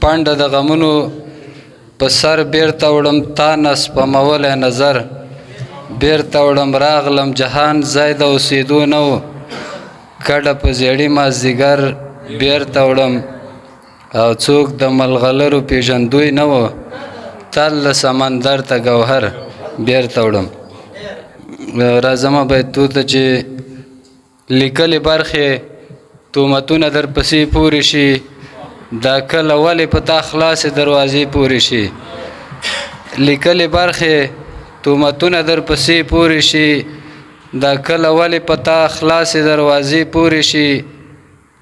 پانډه د غمونو په سر بیرته وړم تا نه سپمولی نظر بیرته وړم راغلم جهان ځای د اوسېدو نه و کډه په زیړي مازدیګر بیرته وړم او څوک د ملغلرو پیژندوی نه و تل سمندر ته ګوهر بیرته وړم. راځمه بیتو ته چې لیکلې برخې تهمتونه در پسې پورې شي دا کله ولې په تا خلاصې دروازې پورې شي لیکلې برخې تهمتونه در پسې پورې شي دا کله ولې په تا خلاصې دروازې پورې شي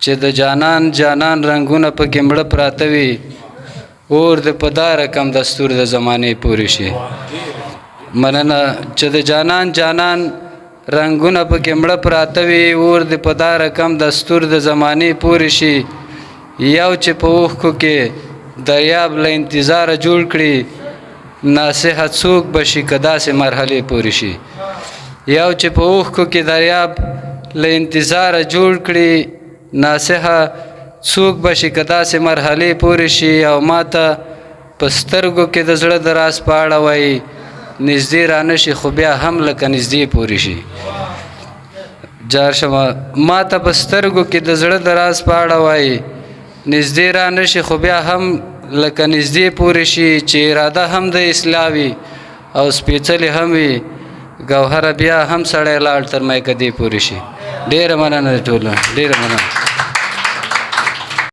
چې د جانان جانان رنګونه پکې مړه پراته وي اور د په دا رقم دستور د زمانې پورې شي. مننه چې د جانان جانان رنګونه پکې مړه پراته وي اور د په دا رقم دستور د زمانې پورې شي یو چې په اوښکو کې دریاب له انتظاره جوړ کړي ناصحه څوک به شي که داسې مرحلې پورې شي یو چې په اوښکو کې دریاب له انتظاره جوړ کړي ناصحه څوک به شي که داسې مرحلې پورې شي او ما ته په سترګو کې د زړه د راز په اړه وایي نږدې رانه شي خو بیا هم لکه نږدې پورې شي. جار شمه ما ته په سترګو کې د زړه د راز په اړه وایي نږدې رانه شي خو بیا هم لکه نږدې پورې شي چې اراده هم د اصلاح وي او سپېڅلې هم وي ګوهره بیا هم سړی لاړ تر میکدې پورې شي. ډېره مننه ټوله ډېره مننه.